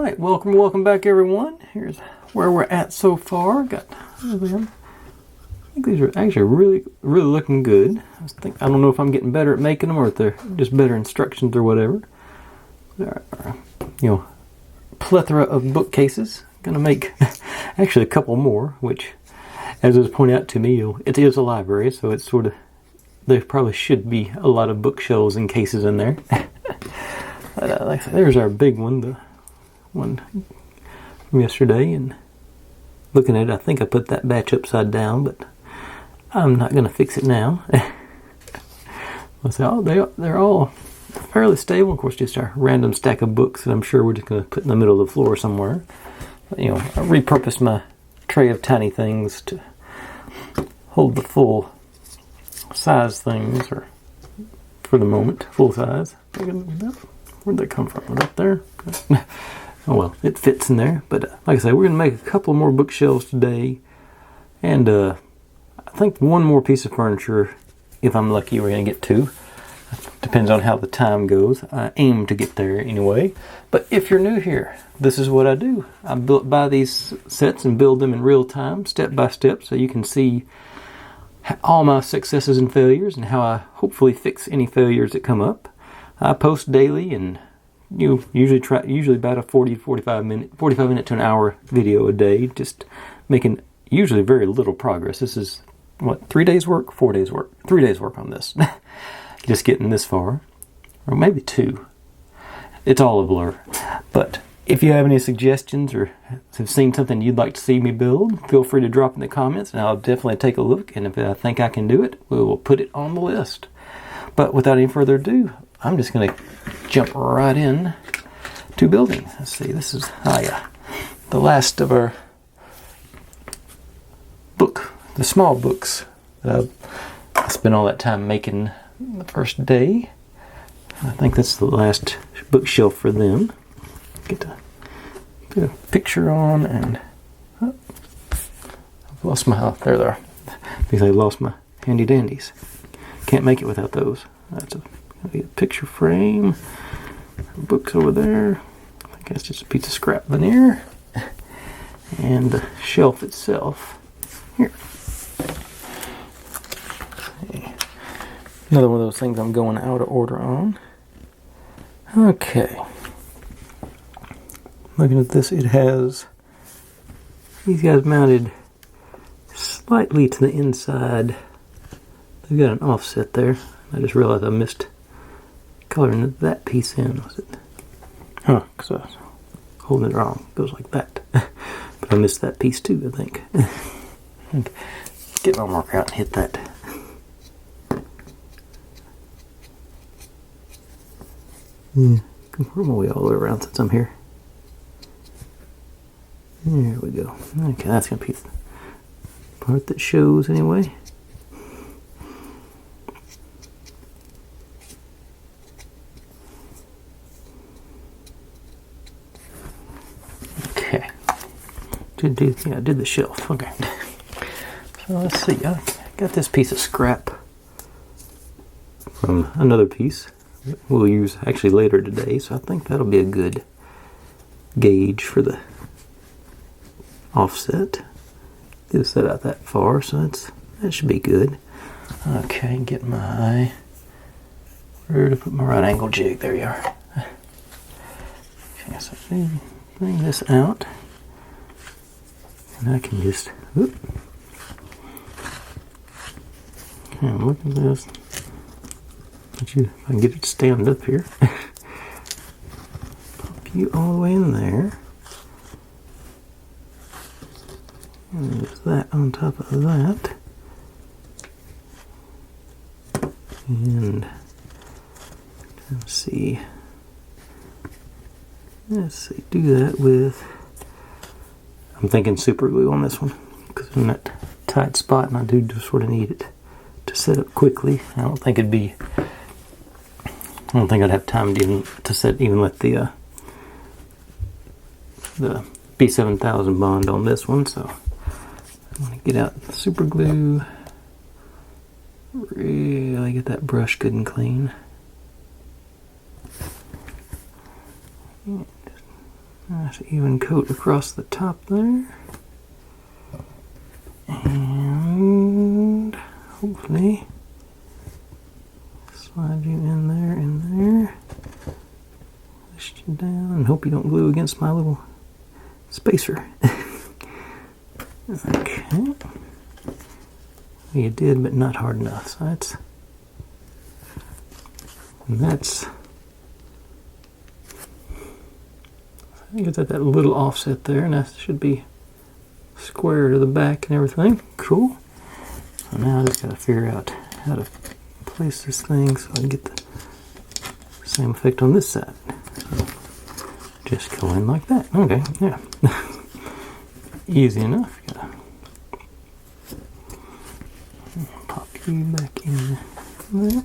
Alright, welcome back everyone. Here's where we're at so far. I think these are actually really looking good. I don't know if I'm getting better at making them or if they're just better instructions or whatever. There are, plethora of bookcases. Gonna make actually a couple more, which, as was pointed out to me, it is a library, so it's sort of, there probably should be a lot of bookshelves and cases in there. Like I said, there's our big one, the one from yesterday, and looking at it, I think I put that batch upside down, but I'm not going to fix it now. They're all fairly stable. Of course, just our random stack of books that I'm sure we're just going to put in the middle of the floor somewhere. But, I repurposed my tray of tiny things to hold the full size things, or for the moment, full size. Where'd that come from? Was that there? Oh well, it fits in there. But like I say, we're going to make a couple more bookshelves today. And I think one more piece of furniture, if I'm lucky, we're going to get two. Depends on how the time goes. I aim to get there anyway. But if you're new here, this is what I do. I buy these sets and build them in real time, step by step, so you can see all my successes and failures and how I hopefully fix any failures that come up. I post daily, and usually about a 45 minute to an hour video a day, just making usually very little progress. This is 3 days work, 4 days work, 3 days work on this. Just getting this far, or maybe 2. It's all a blur. But if you have any suggestions or have seen something you'd like to see me build, feel free to drop in the comments, and I'll definitely take a look. And if I think I can do it, we will put it on the list. But without any further ado, I'm just going to jump right in to building. Let's see, this is the last of our the small books that I spent all that time making the first day. I think that's the last bookshelf for them. Get to put a picture on, and I've lost my, there they are, because I lost my handy dandies. Can't make it without those. That's a picture frame. Books over there. I think that's just a piece of scrap veneer. And the shelf itself. Here. Another one of those things I'm going out of order on. Okay. Looking at this, it has these guys mounted slightly to the inside. They've got an offset there. I just realized I missed coloring that piece in. Was it? Because I was holding it wrong. It goes like that. But I missed that piece too, I think. Okay. Get my marker out and hit that. Yeah, work my way all the way around since I'm here. There we go. Okay, that's going to be the part that shows anyway. Okay. I did the shelf. Okay. So let's see. I got this piece of scrap from another piece we'll use actually later today, so I think that'll be a good gauge for the offset. Get it set out that far, so that should be good. Okay, get my, where to put my right angle jig? There you are. Okay, so bring this out, and I can just, okay, look at this. If I can get it to stand up here. Pop you all the way in there. And there's that on top of that. And let's see, do that with, I'm thinking super glue on this one, because I'm in that tight spot and I do just sort of need it to set up quickly. I don't think I'd have time to even let the B7000 bond on this one, so I'm going to get out the super glue, really get that brush good and clean. Nice even coat across the top there. And hopefully slide you in there. Push you down and hope you don't glue against my little spacer. Okay. You did, but not hard enough. So that's I think it's at that little offset there, and that should be square to the back and everything. Cool. So now I just got to figure out how to place this thing so I can get the same effect on this side. So just go in like that. Okay, yeah. Easy enough. Gotta pop you back in there.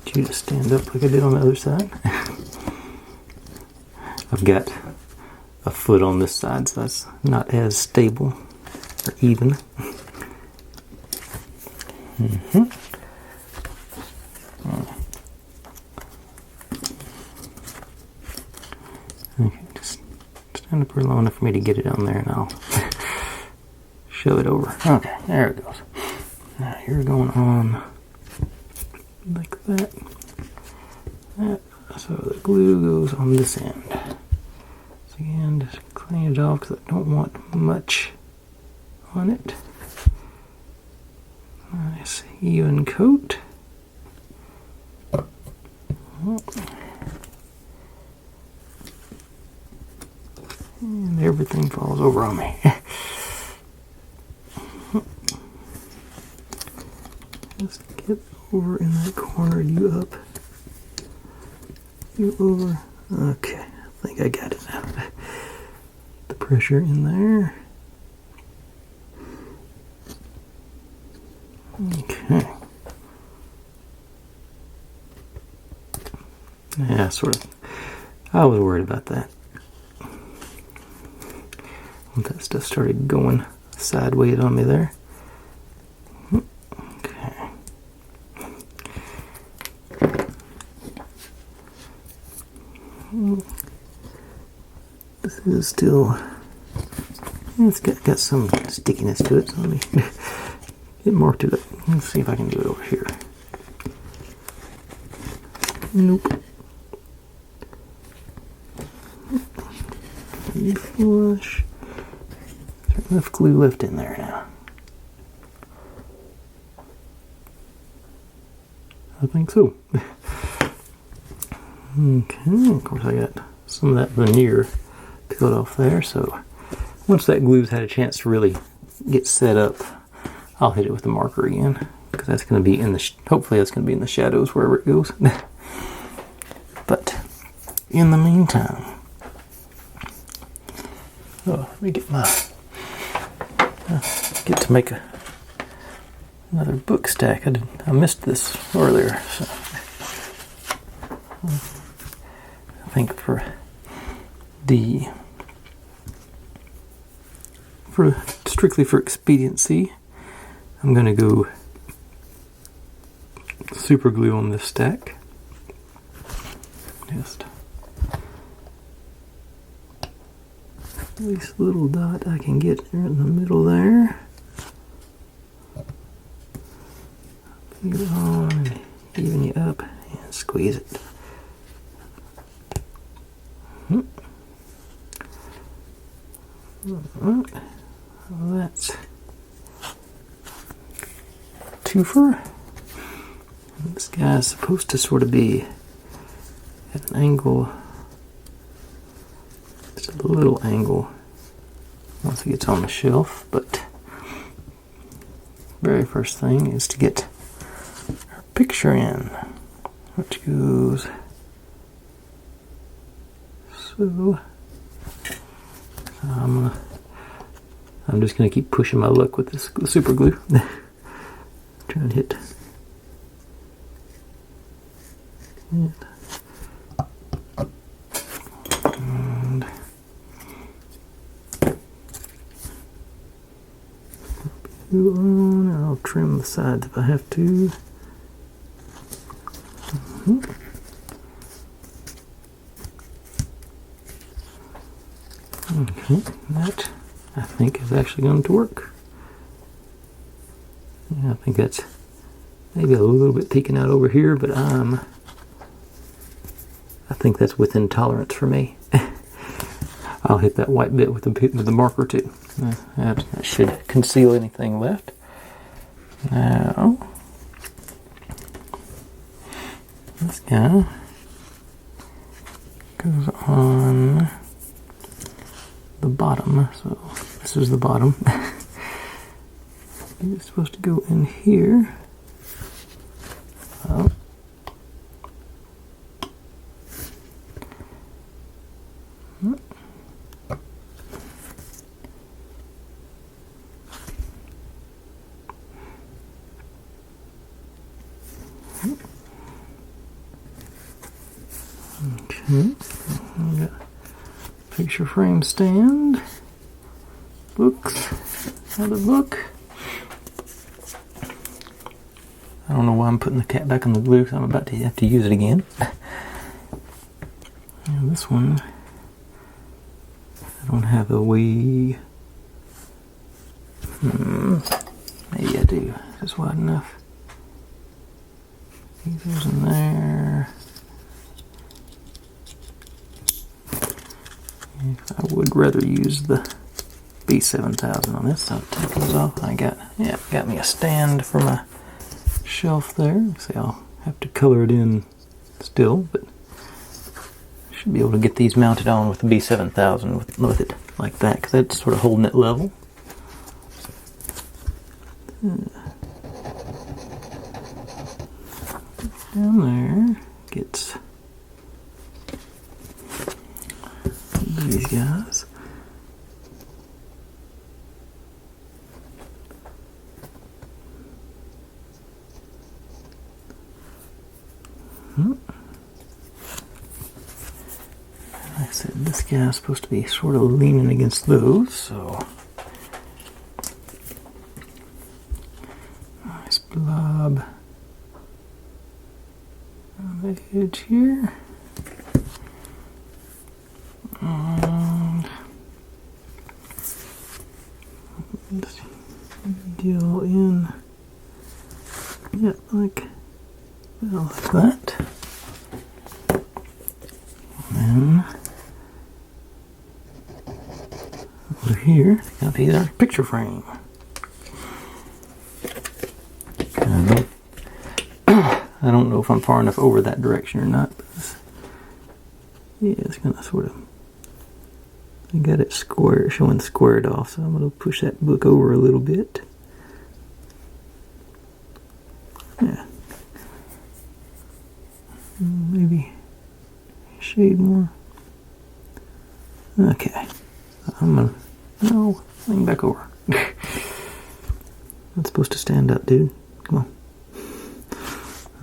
Get you to stand up like I did on the other side. I've got a foot on this side, so that's not as stable or even. Okay, just stand up low enough for me to get it on there, and I'll shove it over. Okay, there it goes. Now you're going on like that. So the glue goes on this end. So again, just clean it off because I don't want much on it. Nice even coat. And everything falls over on me. Just get over in that corner, you up. You over. Okay, I think I got it now. The pressure in there. Okay. Yeah, sort of. I was worried about that. When that stuff started going sideways on me there. Okay. This is still, it's got some stickiness to it, so let me get more to it. Let's see if I can do it over here. Nope. Flush. There's enough glue left in there now. I think so. Okay, of course I got some of that veneer peeled off there, so once that glue's had a chance to really get set up, I'll hit it with the marker again, because that's going to be in the, hopefully that's going to be in the shadows wherever it goes. But in the meantime, let me get my, get to make another book stack. I missed this earlier, so I think strictly for expediency, I'm going to go super glue on this stack. Just this little dot I can get there in the middle there. Put it on and even you up and squeeze it. Alright, well, that's twofer. This guy's supposed to sort of be at an angle, just a little angle once it gets on the shelf, but very first thing is to get our picture in, which goes so. I'm just going to keep pushing my luck with this super glue. Try and hit it. And glue on. I'll trim the sides if I have to. Okay, that I think is actually going to work. Yeah, I think that's maybe a little bit peeking out over here, but I think that's within tolerance for me. I'll hit that white bit with the marker too. That should conceal anything left. Now, this guy goes on the bottom, so this is the bottom. It's supposed to go in here. Oh. Okay, we got picture frame stand, books, another book. I don't know why I'm putting the cat back on the glue, because I'm about to have to use it again. And this one, I don't have a wee. Maybe I do. Just wide enough. These in there. I would rather use the B7000 on this. I'll take those off. Got me a stand for my shelf there. See, I'll have to color it in still, but I should be able to get these mounted on with the B7000 with it like that, because that's sort of holding it level. Down there gets these guys. Like I said, this guy is supposed to be sort of leaning against those, so nice blob on the edge here. And just deal in, like that. And then over here, got to be our picture frame. I don't know if I'm far enough over that direction or not. But it's gonna sort of. I got it square, showing squared off, so I'm gonna push that book over a little bit. Yeah. Maybe a shade more. Okay. Lean back over. That's supposed to stand up, dude. Come on.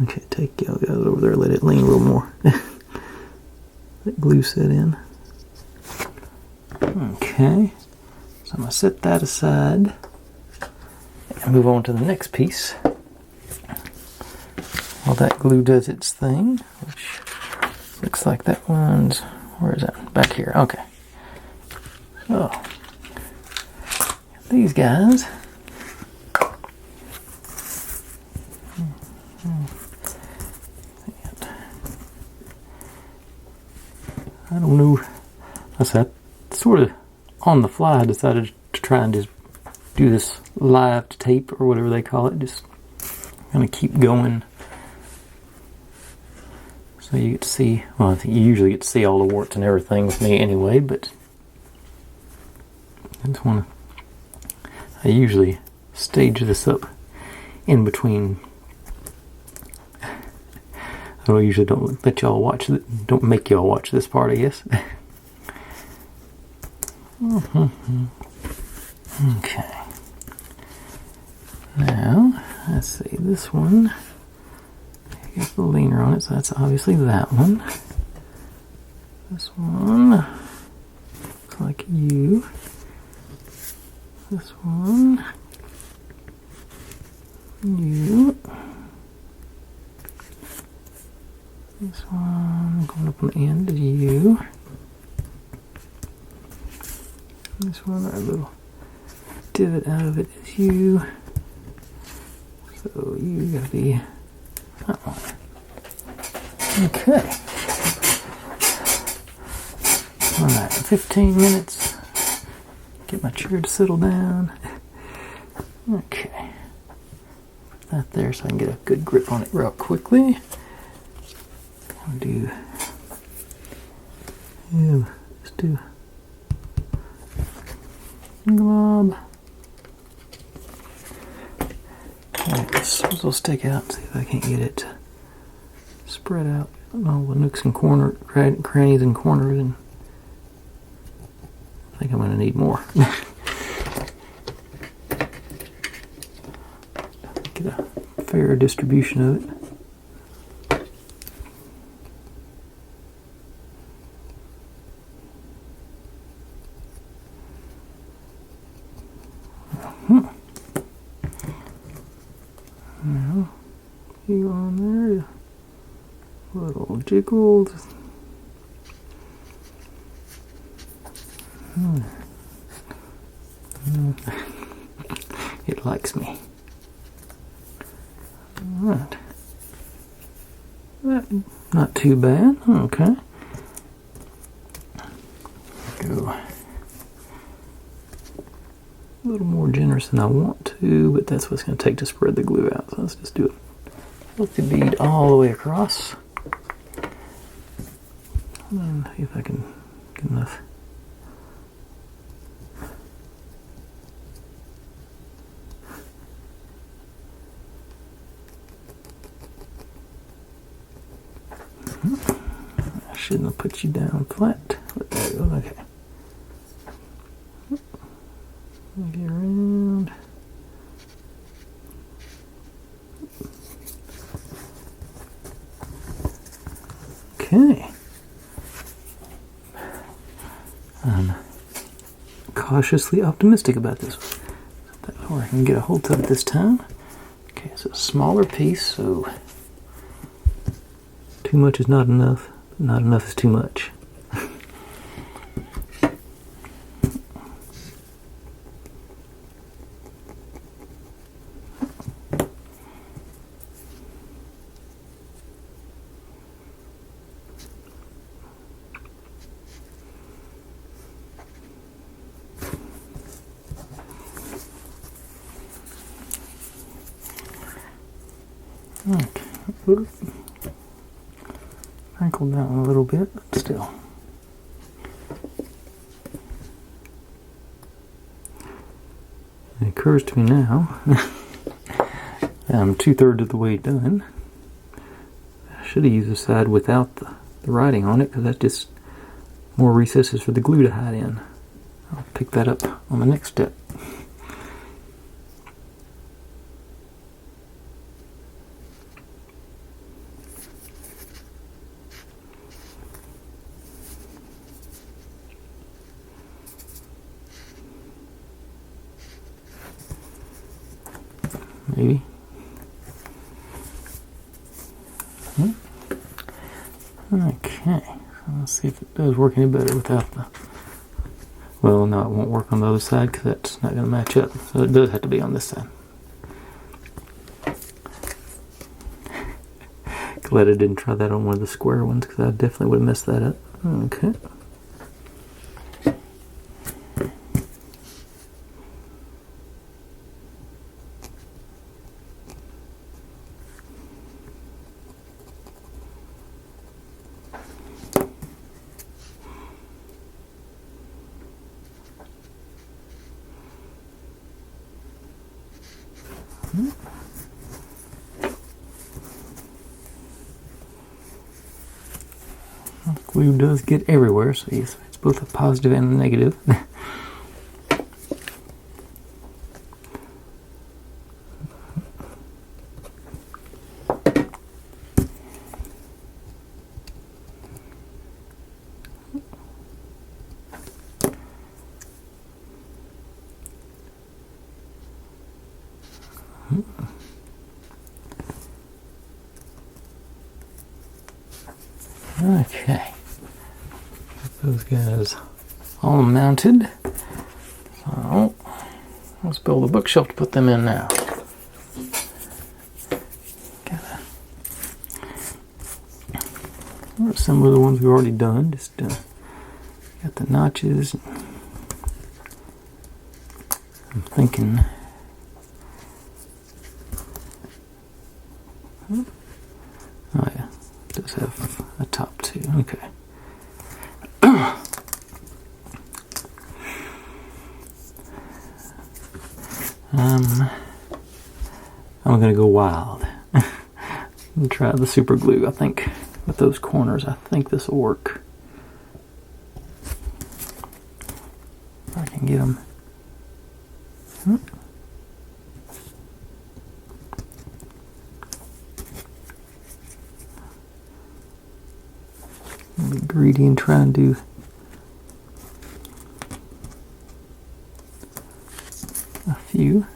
Okay, take y'all guys over there, let it lean a little more. Let glue set in. Okay. So I'm going to set that aside and move on to the next piece. While that glue does its thing, which looks like that one's, where is that? Back here. Okay. So, these guys. I don't know. I said, sort of on the fly, I decided to try and just do this live to tape or whatever they call it. Just kind of keep going. So you get to see, well, I think you usually get to see all the warts and everything with me anyway, but I just want to, I usually stage this up in between. I usually don't let y'all watch it, don't make y'all watch this part, I guess. Okay. Now, let's see, this one, got the leaner on it, so that's obviously that one. This one, looks like you. This one, you. This one going up on the end is you. This one, our little divot out of it is you. So you gotta be that one. Okay. Alright, 15 minutes. Get my chair to settle down. Okay. Put that there so I can get a good grip on it real quickly. I'll do. Yeah, let's do glob. Alright, this will stick out. See if I can't get it spread out. All the nooks and crannies and corners, and I think I'm going to need more. Get a fair distribution of it. Now, you on there, little jiggles. It likes me. Alright. Not too bad. Okay. Go a little more generous than I want to, but that's what it's going to take to spread the glue out. So let's just do it. Let the bead all the way across. And see if I can get enough. I shouldn't have put you down flat. But there you go. Okay. Get around. Okay. I'm cautiously optimistic about this one. That's where I can get a hold of it this time. Okay, so a smaller piece, so too much is not enough, but not enough is too much. Okay, wrinkled that one a little bit, but still. It occurs to me now, I'm 2/3 of the way done. I should have used the side without the writing on it, because that's just more recesses for the glue to hide in. I'll pick that up on the next step. Maybe. Okay, so let's see if it does work any better without the... Well, no, it won't work on the other side because that's not going to match up. So it does have to be on this side. Glad I didn't try that on one of the square ones because I definitely would have messed that up. Okay. Glue does get everywhere, so yes, it's both a positive and a negative. Okay. Those guys all mounted. Let's build a bookshelf to put them in now. Some of the ones we've already done. Just got the notches. I'm thinking. Oh yeah, it does have a top too. Okay. I'm gonna go wild and try the super glue. I think with those corners, I think this will work. If I can get them. I'll be greedy and try and do a few.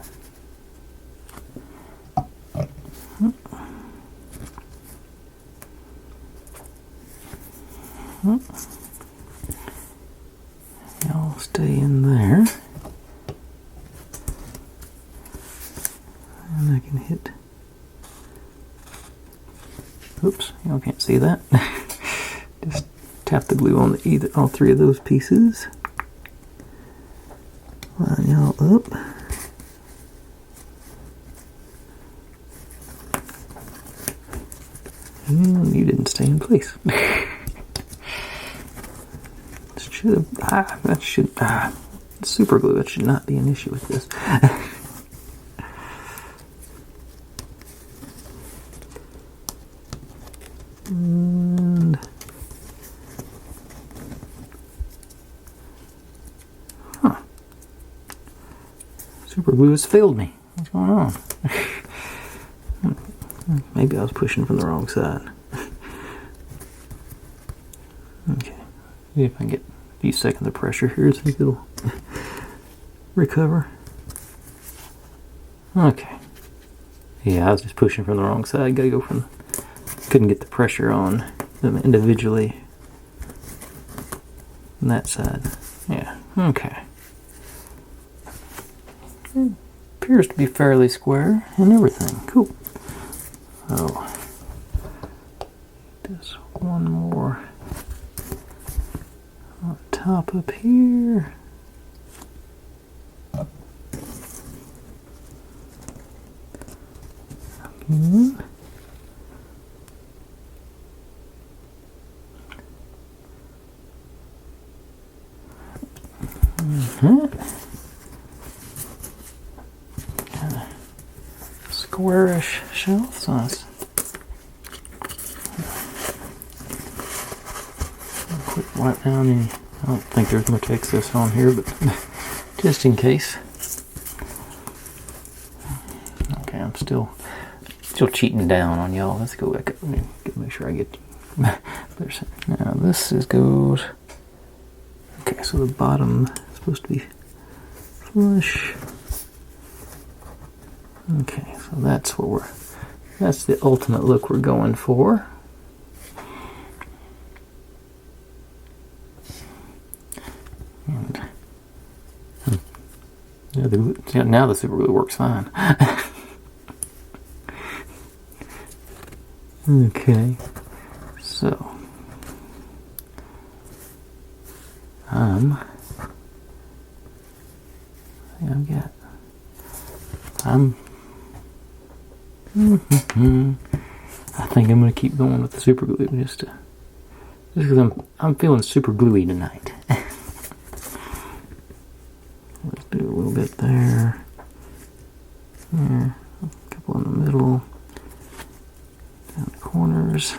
Y'all stay in there. And I can hit. Oops, y'all can't see that. Just tap the glue on all three of those pieces. Line y'all up. And you didn't stay in place. Super glue, that should not be an issue with this. And super glue has failed me. What's going on? Maybe I was pushing from the wrong side. Okay, see if I can get a few seconds of pressure here, see if it'll recover. Okay. Yeah, I was just pushing from the wrong side. Gotta go from. Couldn't get the pressure on them individually. On that side. Yeah. Okay. It appears to be fairly square and everything. Cool. Oh. Just one more on top up here. Mm-hmm. Squarish shelf size. Quick wipe down any. I don't think there's much excess on here, but just in case. Okay, I'm still cheating down on y'all. Let's go back up and make sure I get. Now this goes. Okay, so the bottom is supposed to be flush. Okay, so that's the ultimate look we're going for. And now the super glue works fine. Okay, so I think I'm going to keep going with the super glue just because I'm feeling super gluey tonight. Let's do a little bit there. There, a couple in the middle, down the corners.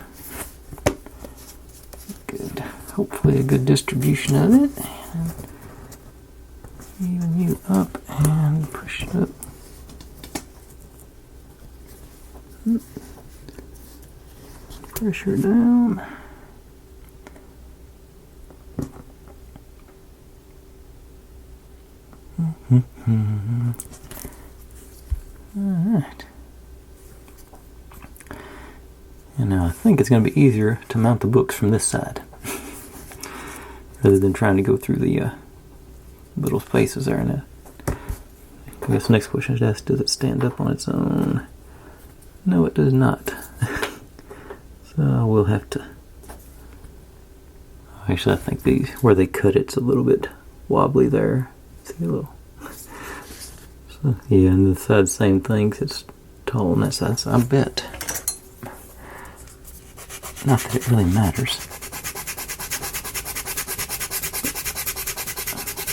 Good. Hopefully a good distribution of it. And even you up and push it up. Pressure down. Alright. And now I think it's going to be easier to mount the books from this side rather than trying to go through the little spaces there. And I guess the next question is asked, does it stand up on its own? No, it does not. So we'll have to... Actually, I think these, where they cut it's a little bit wobbly there. See a little... So, yeah, and the side, same thing, 'cause it's tall on that side, so I bet. Not that it really matters.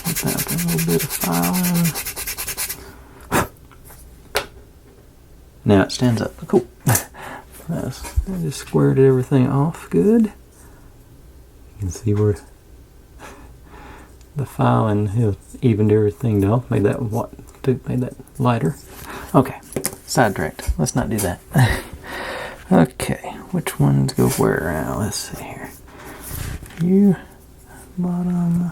Put that a little bit of filing. Now it stands up. Cool. I just squared everything off good. You can see where the filing evened everything off. Made that lighter. Okay, sidetracked. Let's not do that. Okay, which ones go where now? Let's see here. You, bottom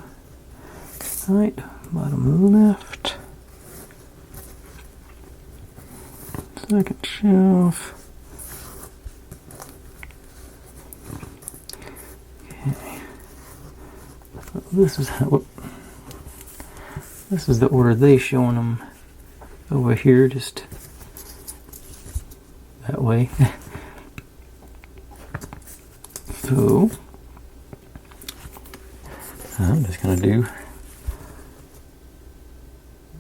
right, bottom left. Second shelf. Okay. So this is the order they showing them over here, just that way. So I'm just gonna do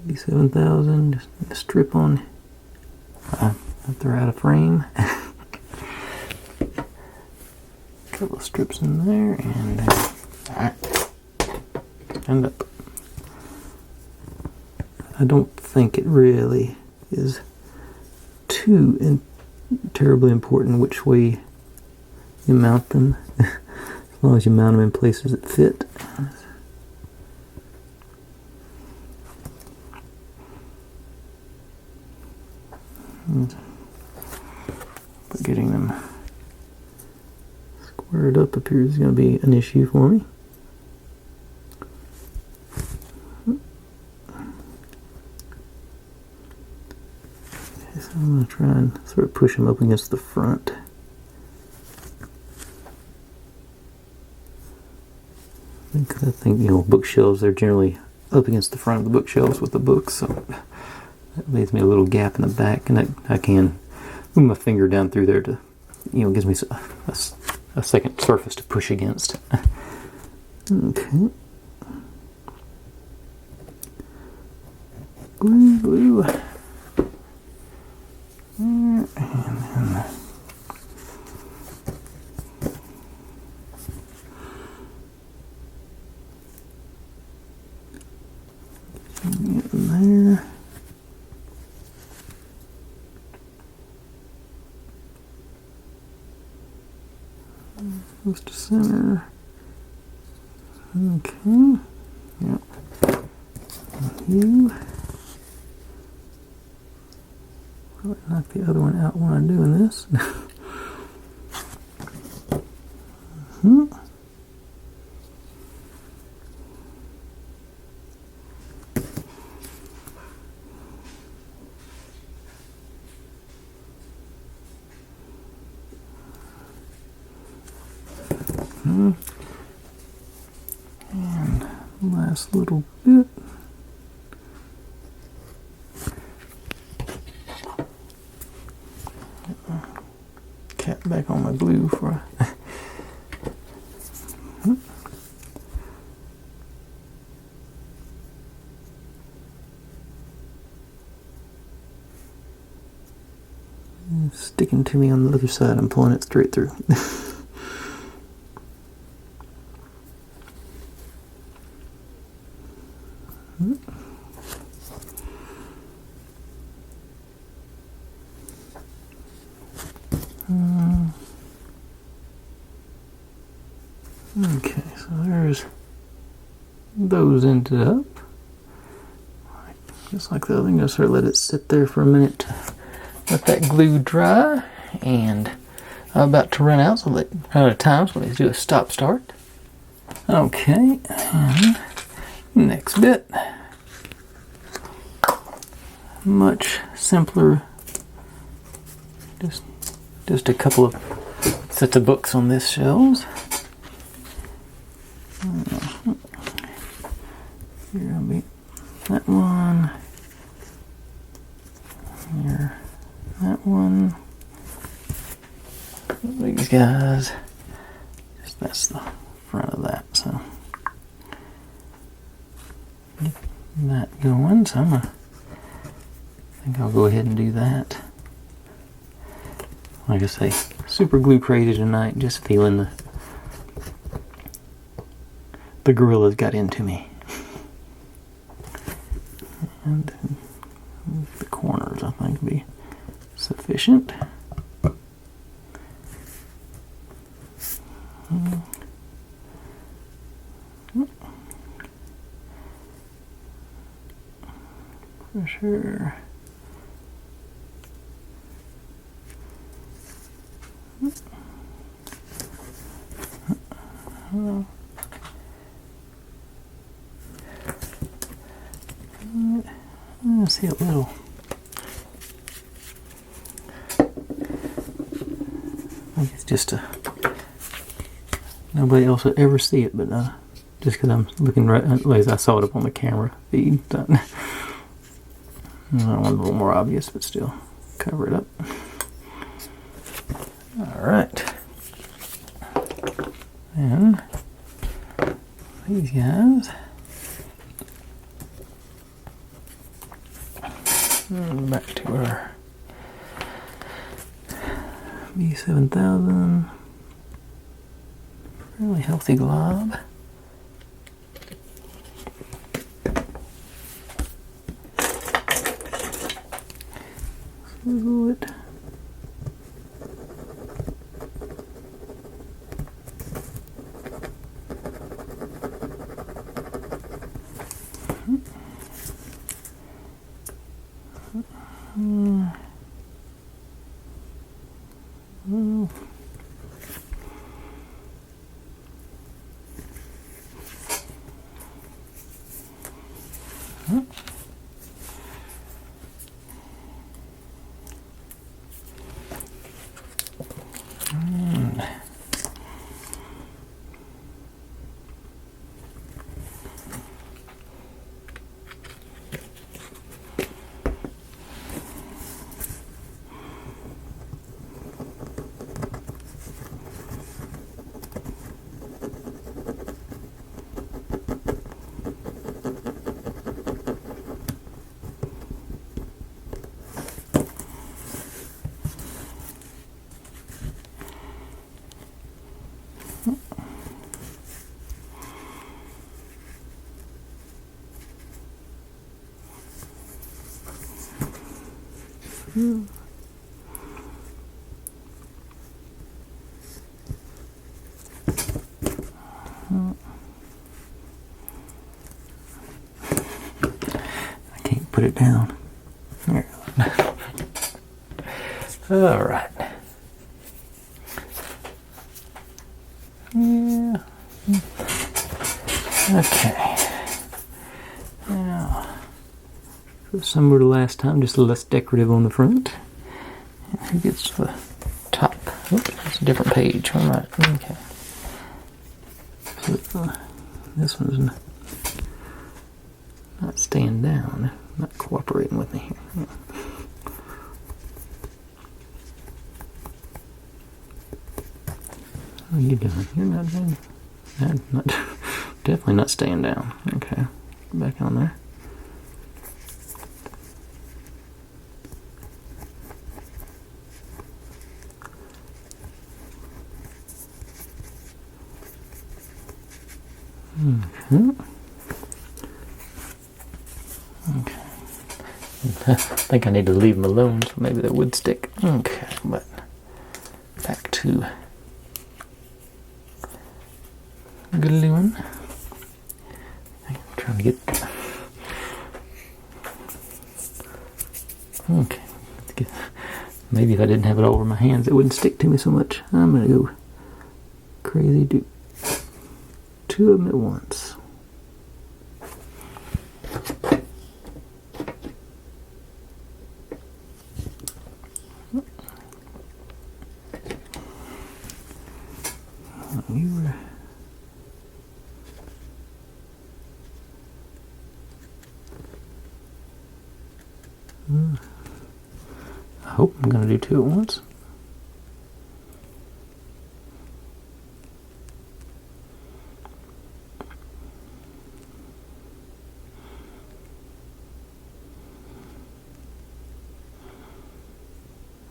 87,000. Just a strip on. If they're out of frame. Couple of strips in there, and up. I don't think it really is too terribly important which way you mount them, as long as you mount them in places that fit. But getting them squared up appears going to be an issue for me. Okay, so I'm going to try and sort of push them up against the front. I think, you know, bookshelves, they're generally up against the front of the bookshelves with the books, so that leaves me a little gap in the back, and I can move my finger down through there to, you know, gives me a second surface to push against. Okay. Glue. And then there. Close to center. Okay. Yep. You. Probably knock the other one out when I'm doing this. And last little bit. Cap back on my glue for it's sticking to me on the other side. I'm pulling it straight through. Okay, so there's those ended up. Just like the other thing, just sort of let it sit there for a minute, let that glue dry, and I'm about to run out, so run out of time, so let's do a stop start. Okay, and next bit. Much simpler. Just a couple of sets of books on this shelves. Here will be that one, these guys. Just that's the front of that, so get that going. So I think I'll go ahead and do that. Like I say, super glue crazy tonight. Just feeling the gorillas got into me. And the corners, I think, will be sufficient. For sure. I see a little. I think it's just nobody else would ever see it, but just because I'm looking right, at least I saw it up on the camera feed. I want a little more obvious, but still cover it up. All right, and these guys. And back to our B7000, really healthy glob. Swivel it. I can't put it down. There. All right. Yeah. Okay. Now, similar to last time, just less decorative on the front. And who gets the top? Oops, that's a different page. All right. Okay. So this one's not staying down, not cooperating with me here. What are you doing? You're not doing. Not definitely not staying down. Okay, get back on there. Okay. I think I need to leave them alone, so maybe that would stick. Okay, but back to gluing. I'm trying to get. Okay. Maybe if I didn't have it all over my hands, it wouldn't stick to me so much. I'm gonna go crazy, do two of them at once. I hope I'm going to do two at once.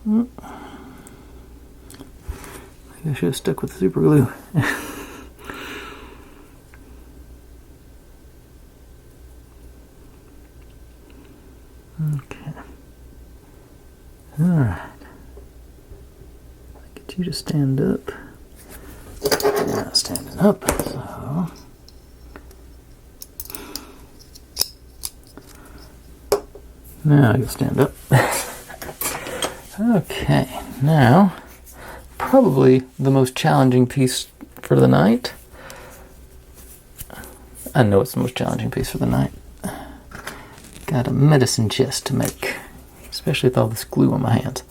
Maybe I should have stuck with the super glue. Okay. Alright. Get you to stand up. You're not standing up, so. Now I can stand up. Okay, now, probably the most challenging piece for the night. I know it's the most challenging piece for the night. Got a medicine chest to make, especially with all this glue on my hands.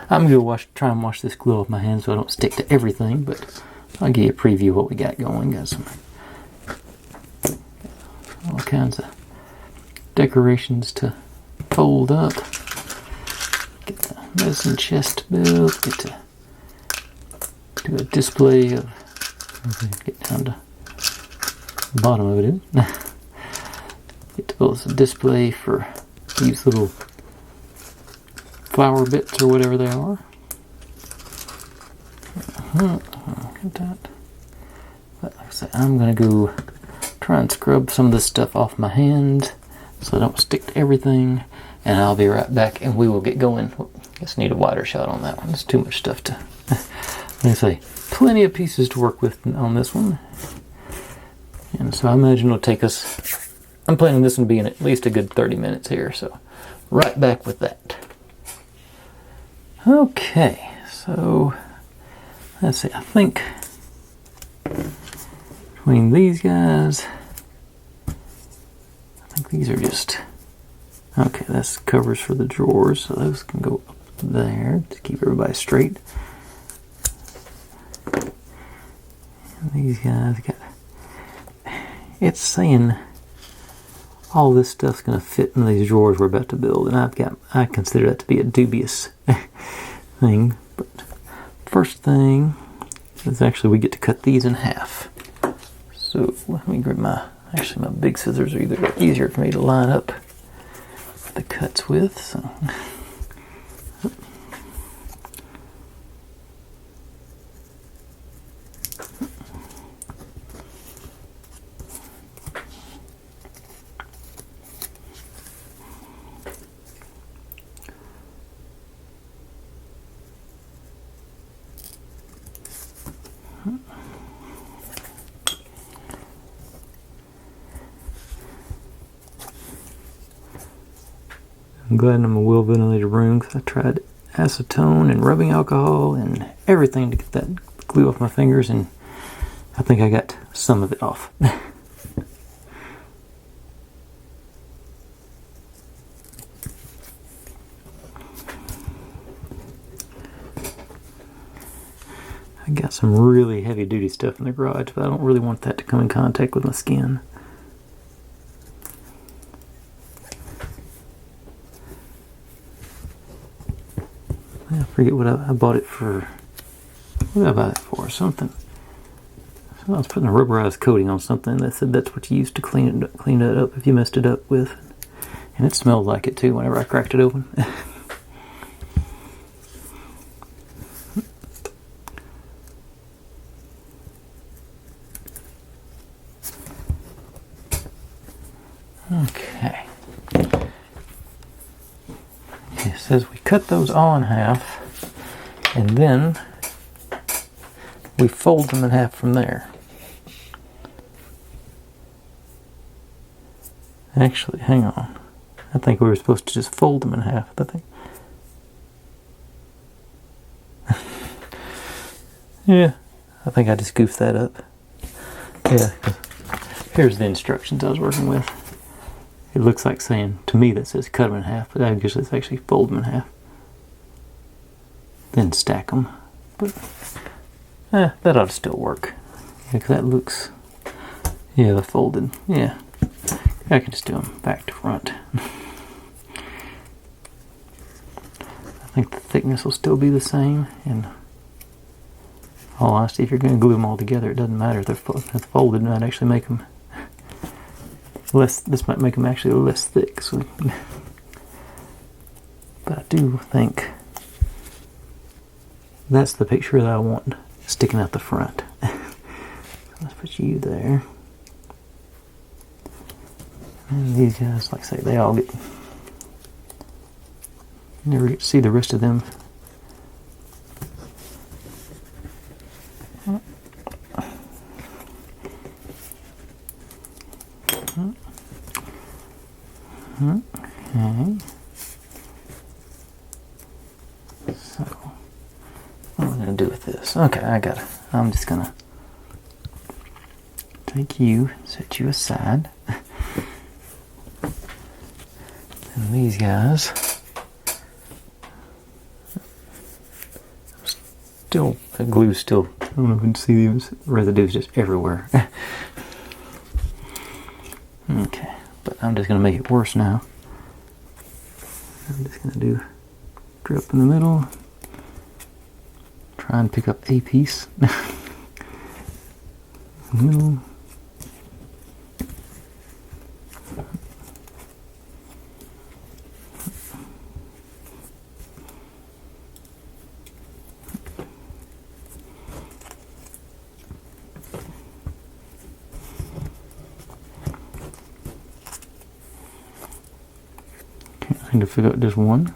I'm going to try and wash this glue off my hands so I don't stick to everything, but I'll give you a preview of what we got going. Got some all kinds of decorations to fold up. Get the medicine chest built. Get to do a display of. Get down to the bottom of it. Get to build a display for these little flower bits or whatever they are. Look at that. But like I say, I'm going to go try and scrub some of this stuff off my hand so I don't stick to everything, and I'll be right back and we will get going. I guess I need a wider shot on that one. There's too much stuff to. Like I say, plenty of pieces to work with on this one. And so I imagine it'll take us. I'm planning this one being at least a good 30 minutes here, so right back with that. Okay, so let's see, I think between these guys, I think these are just, okay, that's covers for the drawers, so those can go up there to keep everybody straight. And these guys got, it's saying all this stuff's going to fit in these drawers we're about to build, and I consider that to be a dubious thing. But first thing is actually we get to cut these in half. So let me grab my big scissors are easier for me to line up the cuts with. So. I'm glad I'm in a well ventilated room because I tried acetone and rubbing alcohol and everything to get that glue off my fingers, and I think I got some of it off. I got some really heavy duty stuff in the garage, but I don't really want that to come in contact with my skin. I forget what I bought it for. What did I buy it for? Something. So I was putting a rubberized coating on something that said that's what you used to clean it up if you messed it up with. And it smelled like it too whenever I cracked it open. Okay. It says we cut those all in half, and then we fold them in half from there. Actually, hang on. I think we were supposed to just fold them in half. I think. Yeah, I think I just goofed that up. Yeah, here's the instructions I was working with. It looks like saying, to me that says cut them in half, but I guess it's actually fold them in half. Then stack them. But, that ought to still work. Yeah, 'cause that looks, yeah, the folded, yeah. I can just do them back to front. I think the thickness will still be the same, and all honesty, if you're going to glue them all together, it doesn't matter if they're folded. It might actually make them less. This might make them actually less thick. So, but I do think That's the picture that I want sticking out the front. Let's put you there. And these guys, like I say, they all get... Never get to see the rest of them. Okay. So, what am I going to do with this? Okay, I got it. I'm just going to take you, set you aside. And these guys, still, the glue's still, I don't know if you can see these residues just everywhere. Okay, but I'm just going to make it worse now. I'm just going to do drip in the middle. Try and pick up a piece. Middle. I need to figure out just one.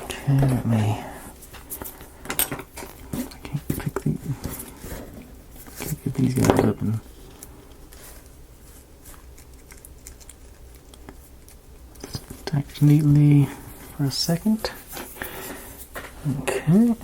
Okay, let me. I can't pick these. Can't get these guys up and. Stacked neatly for a second. Okay.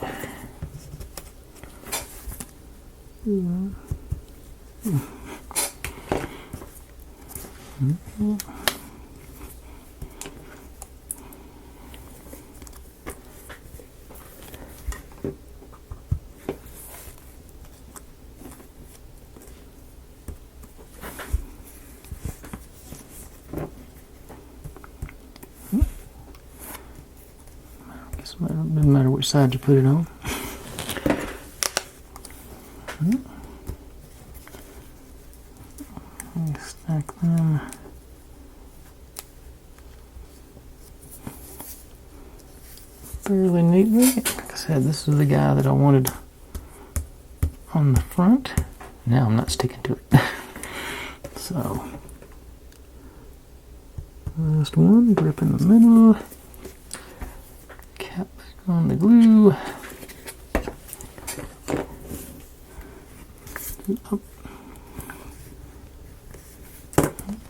Doesn't matter which side you put it on. Stack them. Fairly neatly. Like I said, this is the guy that I wanted on the front. Now I'm not sticking to it. So, last one, drip in the middle. Cap on the glue. Up.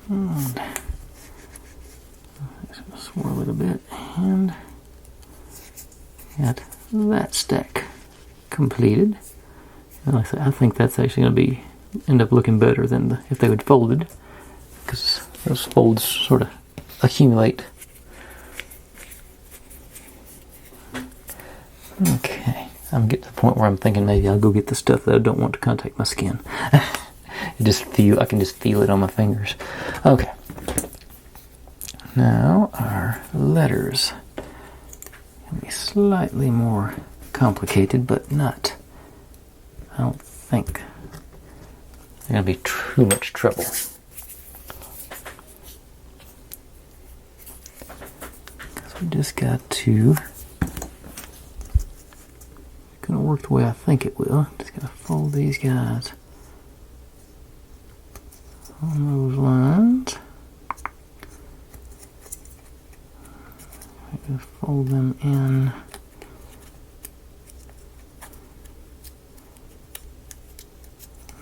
And just swirl it a bit, and got that stack completed. And like I said, I think that's actually going to be end up looking better than if they would folded, because those folds sort of accumulate. Okay, I'm getting to the point where I'm thinking maybe I'll go get the stuff that I don't want to contact my skin. I can just feel it on my fingers. Okay. Now our letters can be slightly more complicated, but not. I don't think they're going to be too much trouble. So we just got to. It's going to work the way I think it will. Just got to fold these guys on those lines. Just fold them in.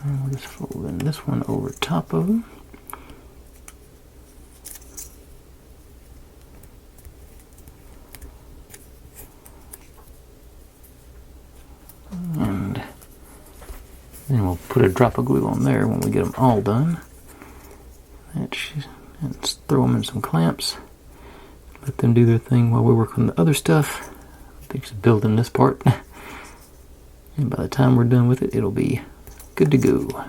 And we'll just fold in this one over top of them. And then we'll put a drop of glue on there when we get them all done. And throw them in some clamps. Let them do their thing while we work on the other stuff. Just building this part. And by the time we're done with it, it'll be good to go.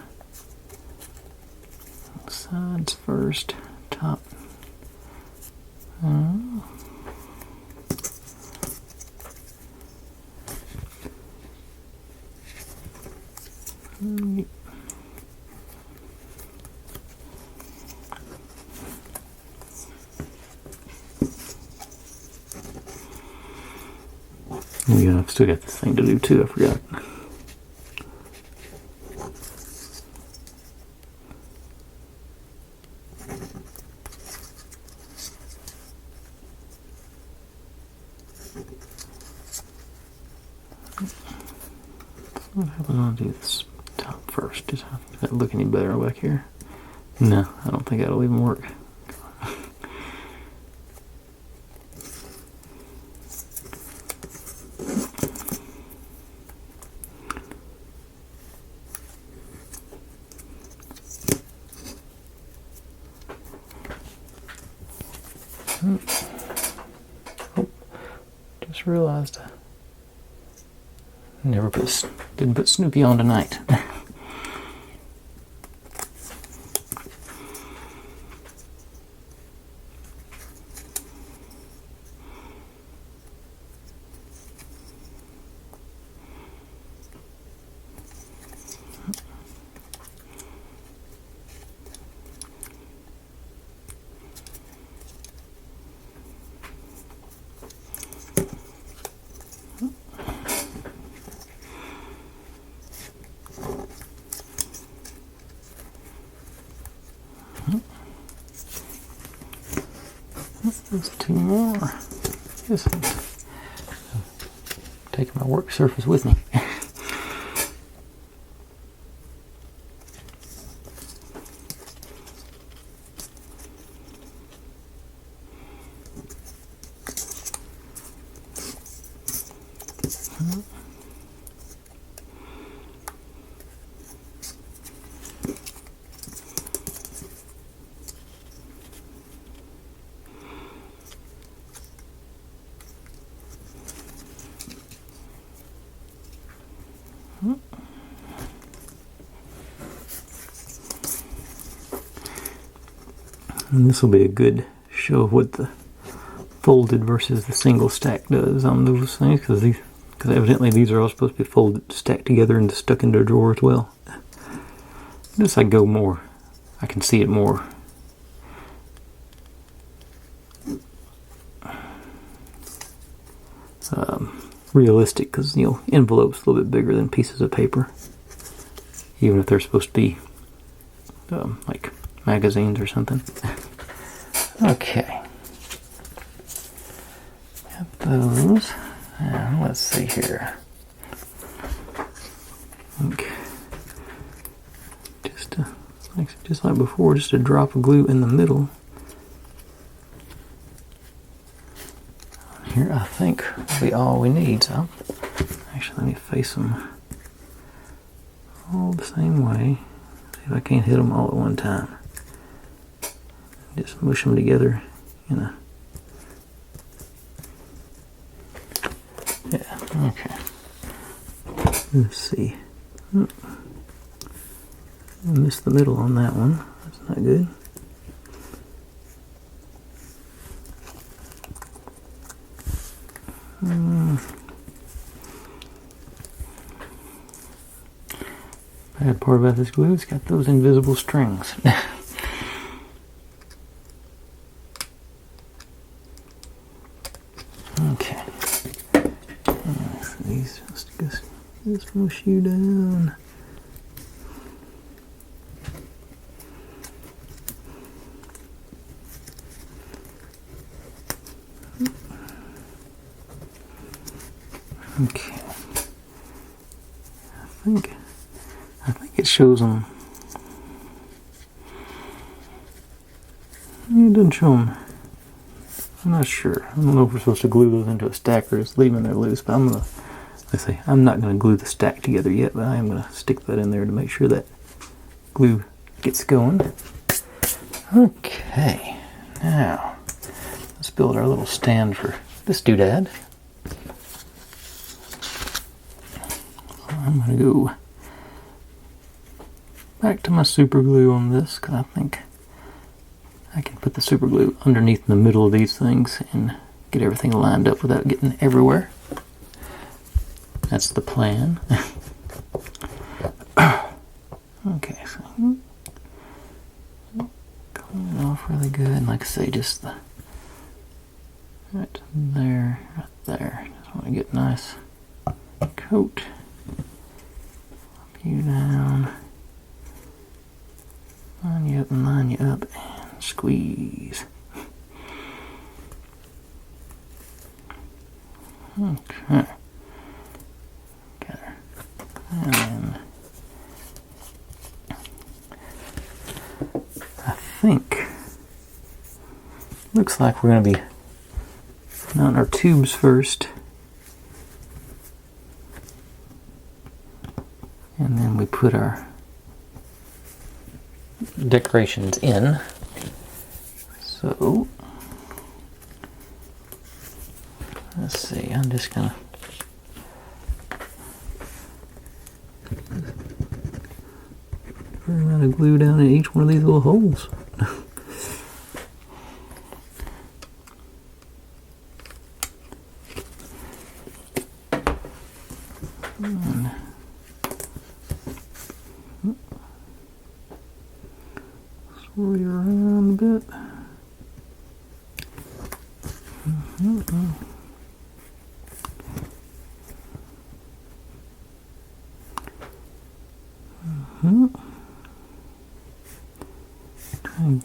Sides first, top. Yeah, I've still got this thing to do too, I forgot. What happens when I do this top first? Does that look any better back here? No, I don't think that'll even work. Oh, just realized I didn't put Snoopy on tonight. There's two more. Guess I'm taking my work surface with me. And this will be a good show of what the folded versus the single stack does on those things, because evidently these are all supposed to be folded, stacked together and stuck into a drawer as well. As I go more, I can see it more. Realistic, because envelopes a little bit bigger than pieces of paper, even if they're supposed to be like magazines or something. Okay, got those. And let's see here. Okay, just like before, just a drop of glue in the middle. Here, I think will be all we need. So, actually, let me face them all the same way. See if I can't hit them all at one time. Just mush them together in a. Yeah. Okay. Let's see. I missed the middle on that one. That's not good. Bad part about this glue, it's got those invisible strings. Okay. These just mush you down. Okay. I think it shows them. It doesn't show them. I'm not sure. I don't know if we're supposed to glue those into a stack or just leave them there loose, but I'm not gonna glue the stack together yet, but I am gonna stick that in there to make sure that glue gets going. Okay. Now, let's build our little stand for this doodad. I'm going to go back to my super glue on this, because I think I can put the super glue underneath in the middle of these things and get everything lined up without getting everywhere. That's the plan. Okay, so clean it off really good. Like I say, just the right there, right there. Just want to get a nice coat. You down. Line you up and line you up and squeeze. Okay. Got her. And then I think looks like we're going to be mounting our tubes first. And then we put our decorations in. So let's see, I'm just gonna put a amount of glue down in each one of these little holes. Swirl you around a bit.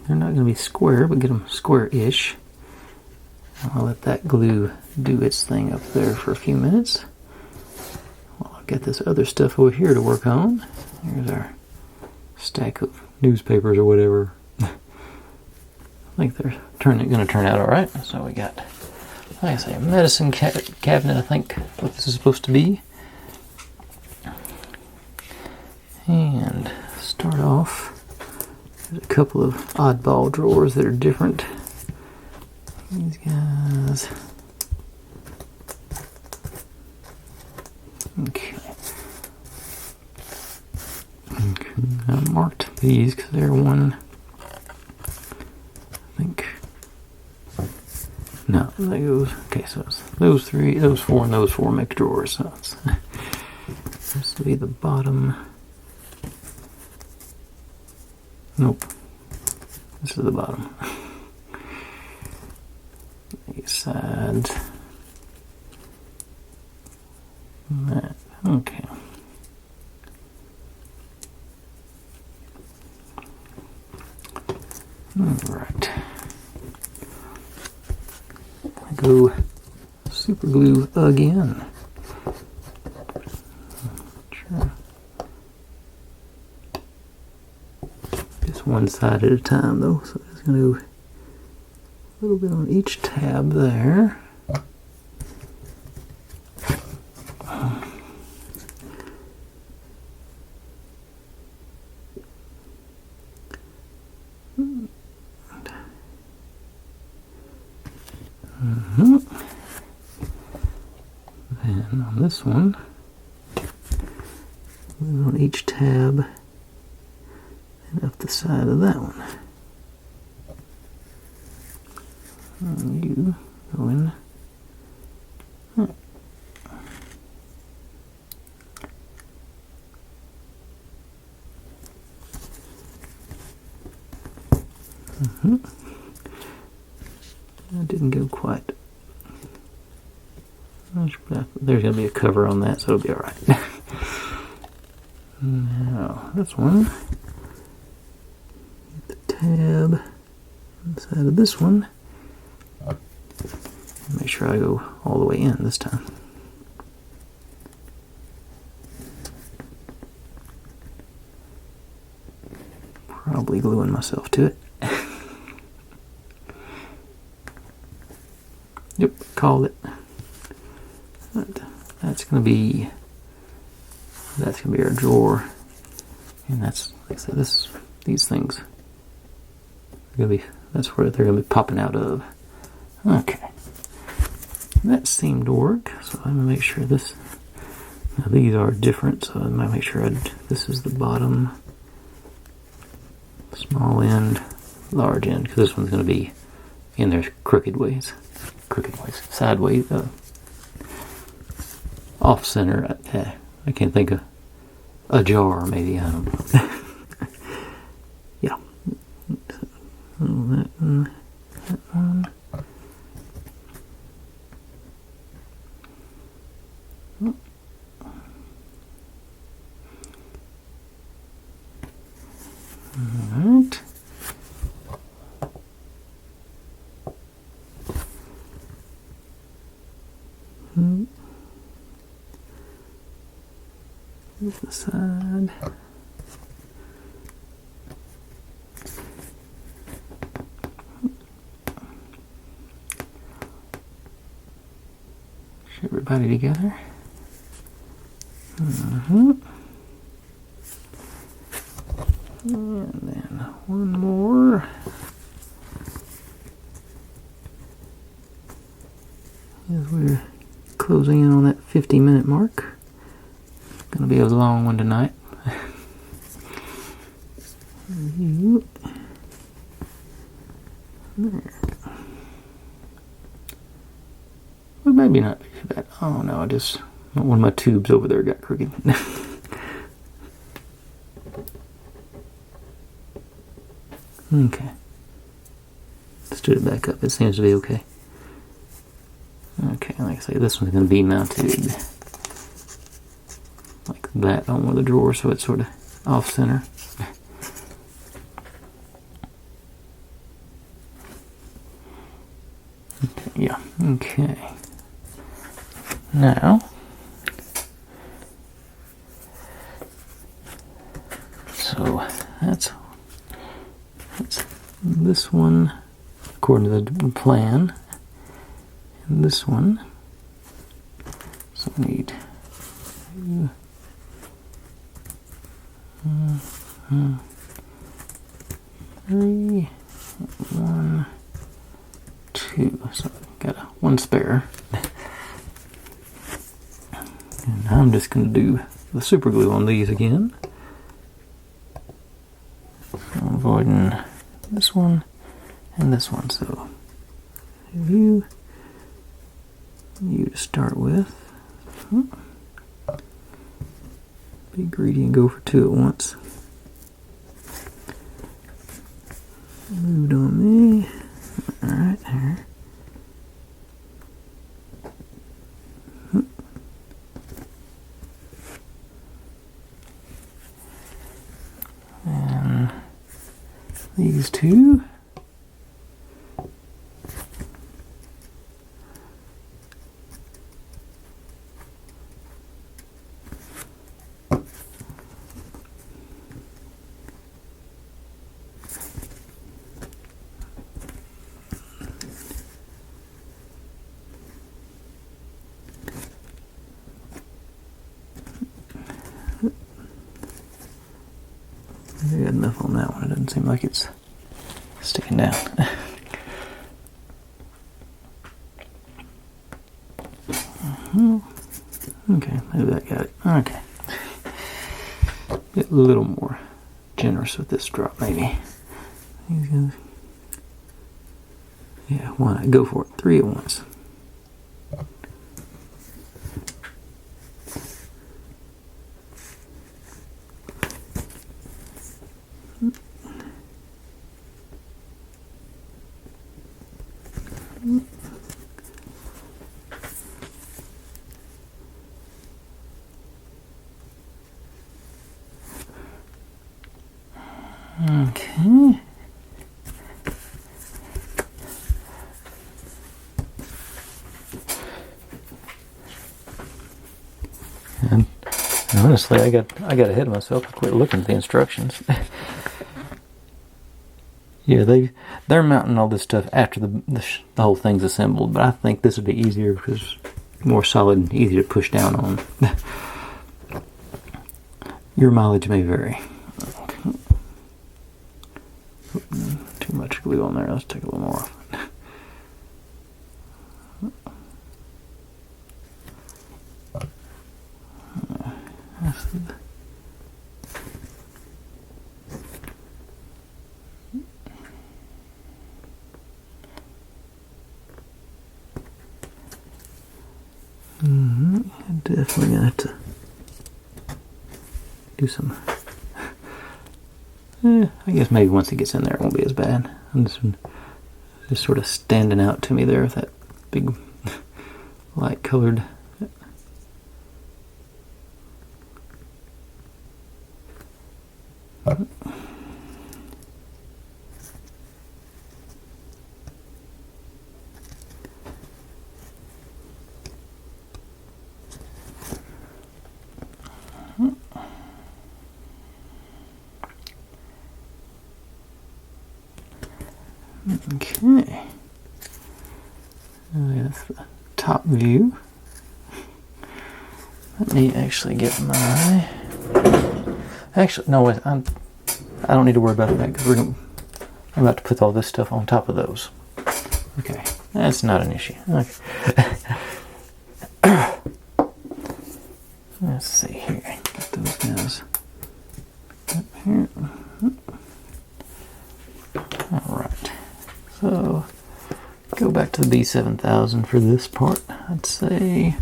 They're not going to be square, but get them square-ish. I'll let that glue do its thing up there for a few minutes. While I get this other stuff over here to work on. Here's our stack of newspapers or whatever. I think they're going to turn out all right. So we got, like I say, a medicine cabinet. I think what this is supposed to be. And start off. There's a couple of oddball drawers that are different. These guys. Okay. I marked these because they're one. I think. No, that goes. Okay, so it's those three, those four, and those four make drawers. So it's this will be the bottom. Nope. This is the bottom. These sides. That. Okay. Alright. I go super glue again. Sure. Just one side at a time though, so it's going to go a little bit on each tab there. Then on this one, on each tab and up the side of that one. And you go in. That didn't go quite. There's going to be a cover on that, so it'll be alright. Now, this one. Get the tab inside of this one. Make sure I go all the way in this time. Probably gluing myself to it. Yep, called it. That's gonna be our drawer, and that's like I said. These things are gonna be. That's where they're gonna be popping out of. Okay, that seemed to work. So I'm gonna make sure this. Now these are different, so I might make sure this is the bottom, small end, large end, because this one's gonna be in there sideways, off center. I can't think of a jar, maybe, I don't know. Yeah. That one. Alright. Here's the side. Everybody together. And then one more. As we're closing in on that 50-minute mark. Gonna be a long one tonight. There. Well, maybe not that. Oh no, I just one of my tubes over there got crooked. Okay. Stood it back up. It seems to be okay. Okay, like I say, this one's going to be mounted like that on one of the drawers, so it's sort of off center. Yeah, okay. Now, so that's this one according to the plan, and this one. So we need 3, 1, 2. So got one spare. And I'm just going to do the super glue on these again. I'm avoiding this one and this one. So you to start with. Be greedy and go for 2 at once. Moved on me. Alright, here. And these 2. I got enough on that one. It doesn't seem like it's sticking down. Okay, maybe that got it. Okay. Get a little more generous with this drop, maybe. Yeah, why not? Go for it. 3 at once. Okay. And honestly, I got ahead of myself. I quit looking at the instructions. Yeah, they're mounting all this stuff after the whole thing's assembled, but I think this would be easier because it's more solid and easier to push down on. Your mileage may vary. Okay. Too much glue on there. Let's take a little more off. Definitely gonna have to do some. I guess maybe once it gets in there, it won't be as bad. I'm just sort of standing out to me there with that big light colored Okay. That's the top view. Let me actually get my... Actually, no, wait, I don't need to worry about that because I'm about to put all this stuff on top of those. Okay, that's not an issue. Okay. Let's see here. Get those guys up here. Alright. So, go back to the B7000 for this part. I'd say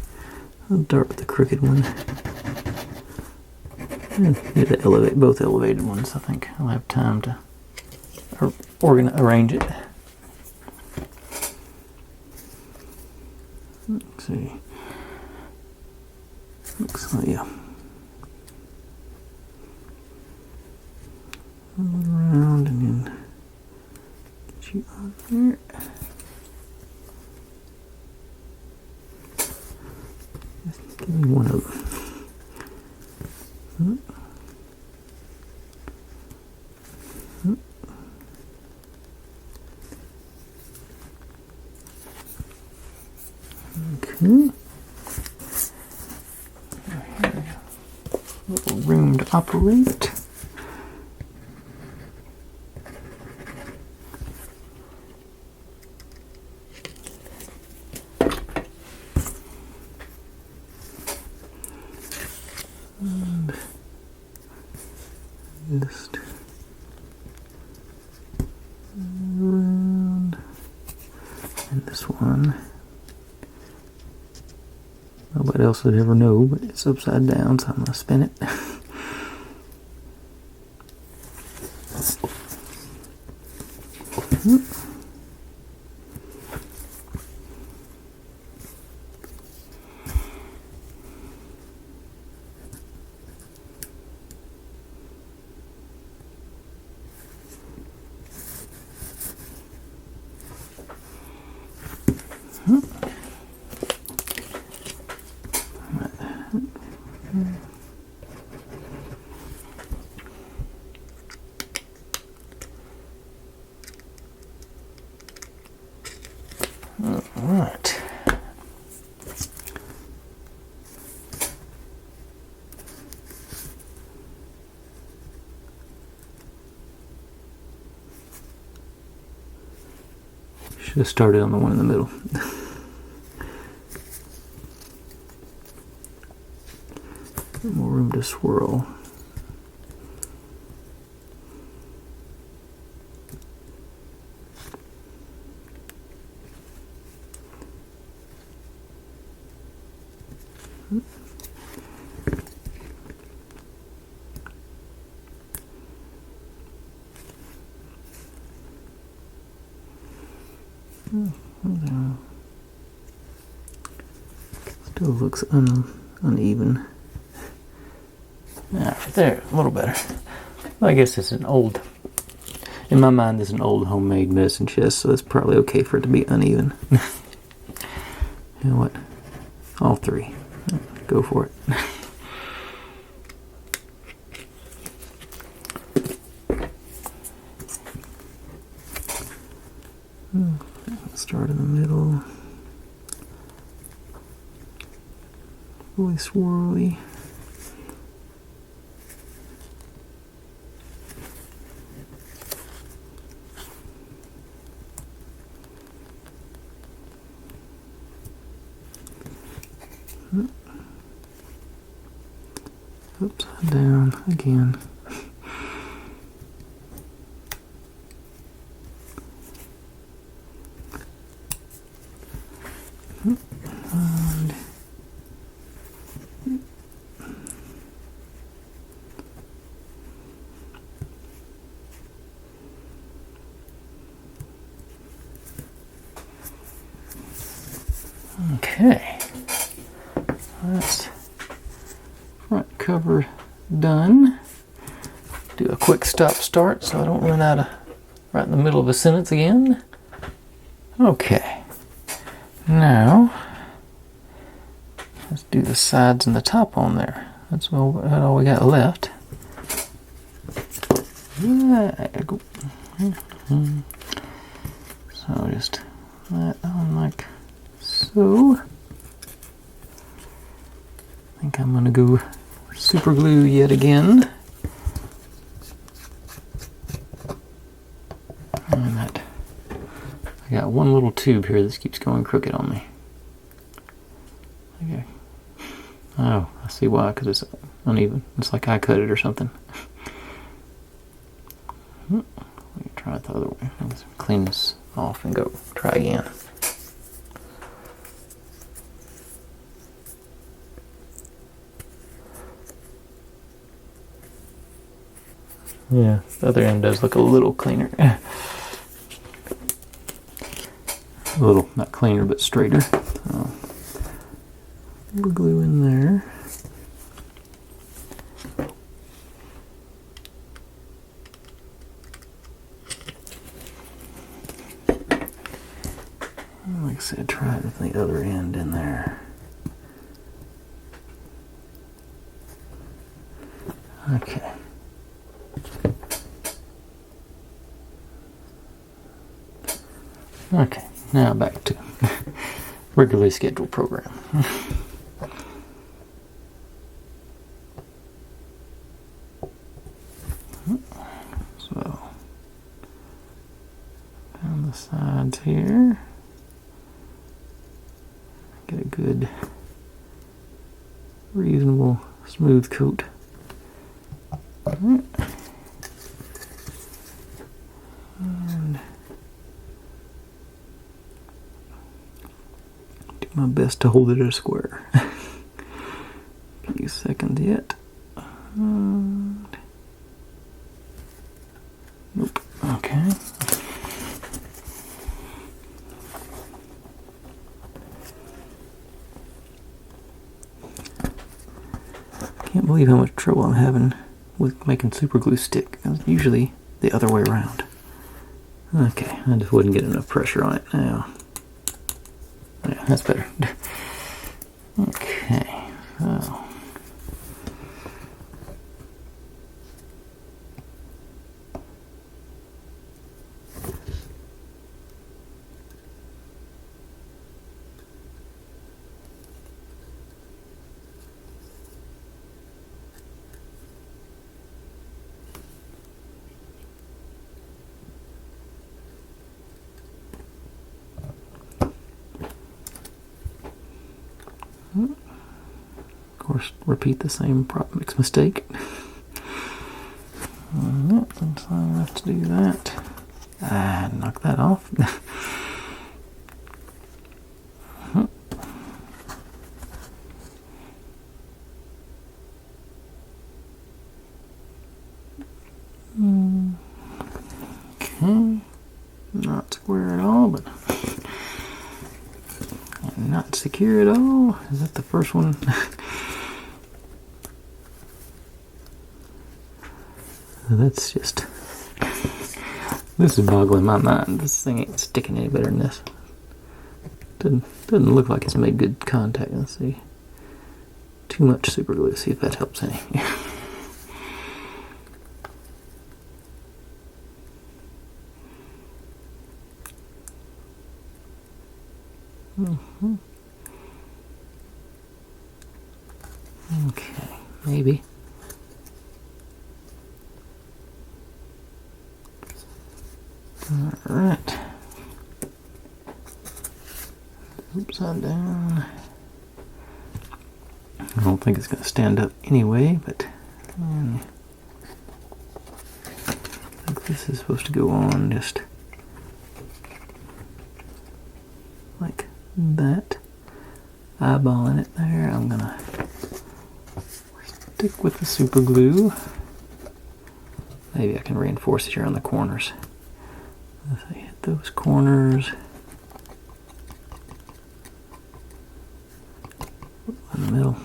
I'll start with the crooked one. Get the both elevated ones. I think I'll have time to arrange it. Let's see. Looks like, yeah. Around and then get you on there. Just give me one of them. Okay. Little room to operate. And just around, and this one. Nobody else would ever know, but it's upside down, so I'm going to spin it. Alright. Should have started on the one in the middle. More room to swirl. Still looks uneven. Right there, a little better. I guess it's an old, in my mind, it's an old homemade medicine chest, so it's probably okay for it to be uneven. You know what? All three. Go for it. Start in the middle. Really swirly. Upside down again. And okay, that's front cover done. Do a quick stop start so I don't run out of right in the middle of a sentence again. Okay, now let's do the sides and the top on there. That's all we got left. So just that on like so. I think I'm gonna go super glue yet again. And that, I got one little tube here that keeps going crooked on me. Okay. Oh, I see why, because it's uneven. It's like I cut it or something. Let me try it the other way. Let's clean this off and go try again. Yeah, the other end does look a little cleaner. A little, not cleaner, but straighter. So, we'll glue in there. And like I said, try it with the other end in there. Okay. Okay, now back to regularly scheduled program. So, down the sides here, get a good, reasonable, smooth coat. And do my best to hold it at a square. A few seconds yet. Nope. Okay. Can't believe how much trouble I'm having with making super glue stick. It's usually the other way around. Okay, I just wouldn't get enough pressure on it now. Yeah, that's better. Okay, so. Of course, repeat the same mistake. So I have to do that. Knock that off. Okay, not square at all, but not secure at all. Is that the first one? That's just, this is boggling my mind. This thing ain't sticking any better than this. Doesn't look like it's made good contact. Let's see. Too much super glue. See if that helps any. Okay, maybe. Alright. Upside down. I don't think it's going to stand up anyway, but I think this is supposed to go on just like that. Eyeballing it there. I'm going to stick with the super glue. Maybe I can reinforce it here on the corners. If I hit those corners, in the middle.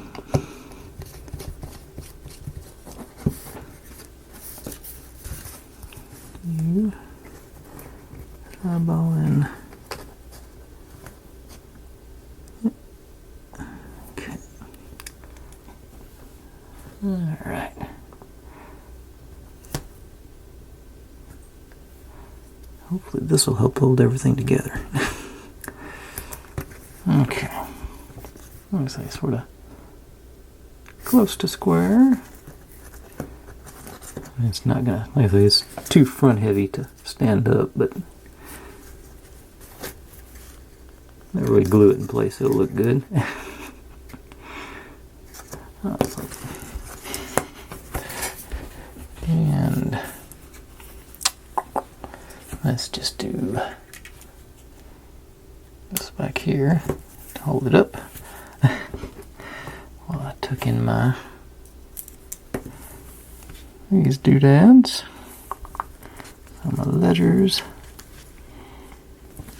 You eyeball in. Okay. All right. Hopefully this will help hold everything together. Okay. I'm going to say sort of close to square. It's not going to, like I say, it's too front heavy to stand up, but I really glue it in place, it'll look good. Awesome. And let's just do this back here to hold it up while I tuck in these doodads. My ledgers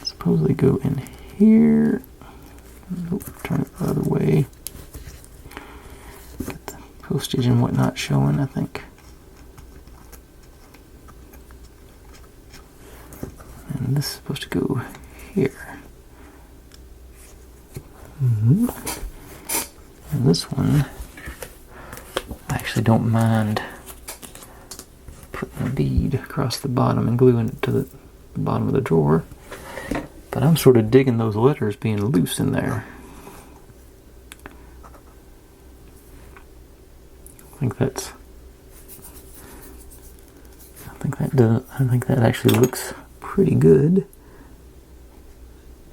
supposedly go in here. Nope, turn it the other way. Get the postage and whatnot showing, I think. And this is supposed to go here. And this one, I actually don't mind putting a bead across the bottom and gluing it to the bottom of the drawer. But I'm sort of digging those letters being loose in there. I think that actually looks pretty good.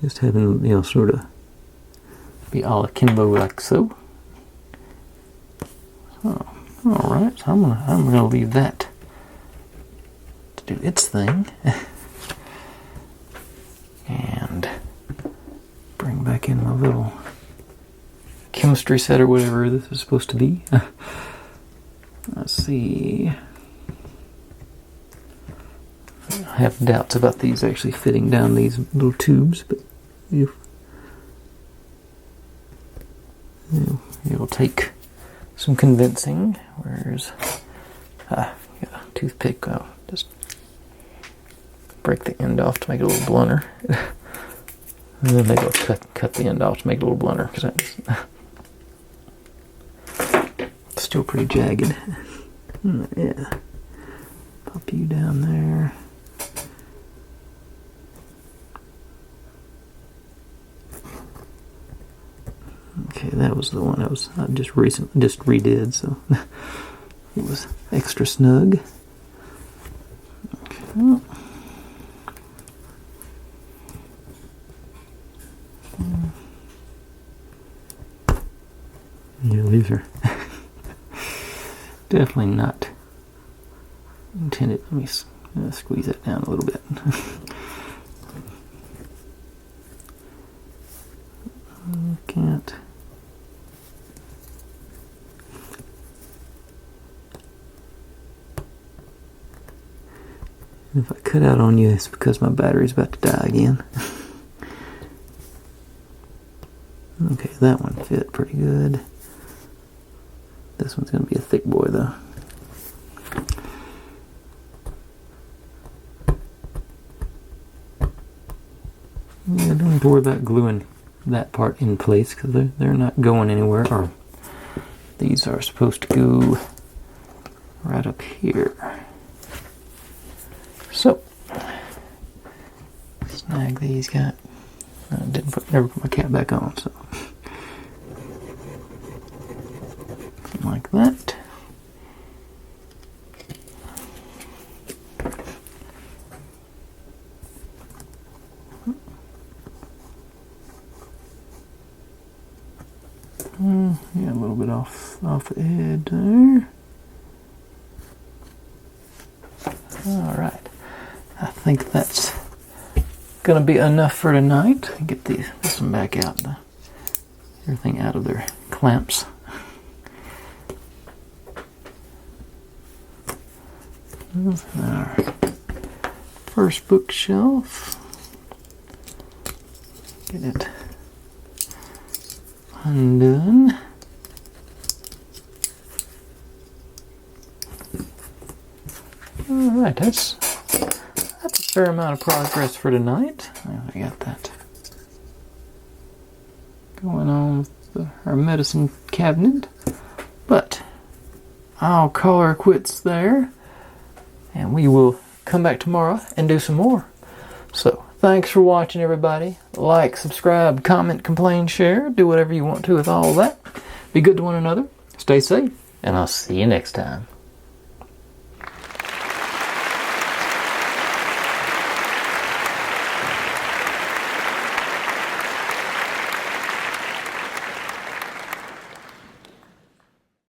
Just having, you know, sort of be a la Kimbo like so. So, alright, so I'm gonna leave that to do its thing. And bring back in my little chemistry set or whatever this is supposed to be. Let's see. I have doubts about these actually fitting down these little tubes, but it'll take some convincing. Where's yeah, toothpick? I'll just break the end off to make it a little blunter. And then maybe I'll cut the end off to make it a little blunter, because it's still pretty jagged. Yeah. Pop you down there. Okay, that was the one I just redid, so it was extra snug. Okay. Yeah, these are definitely not intended. Let me squeeze that down a little bit. Can't. If I cut out on you, it's because my battery's about to die again. Okay, that one fit pretty good. This one's going to be a thick boy, though. Yeah, don't have to worry about gluing that part in place, because they're not going anywhere. Or these are supposed to go right up here. So, snag these guys. I never put my cap back on, so like that. Yeah, a little bit off the edge there. All right, I think that's gonna be enough for tonight. Get this one back out, everything out of their clamps. Our first bookshelf. Get it undone. All right, that's a fair amount of progress for tonight. I got that going on with our medicine cabinet, but I'll call her quits there, and we will come back tomorrow and do some more. So, thanks for watching, everybody. Like, subscribe, comment, complain, share. Do whatever you want to with all that. Be good to one another. Stay safe. And I'll see you next time.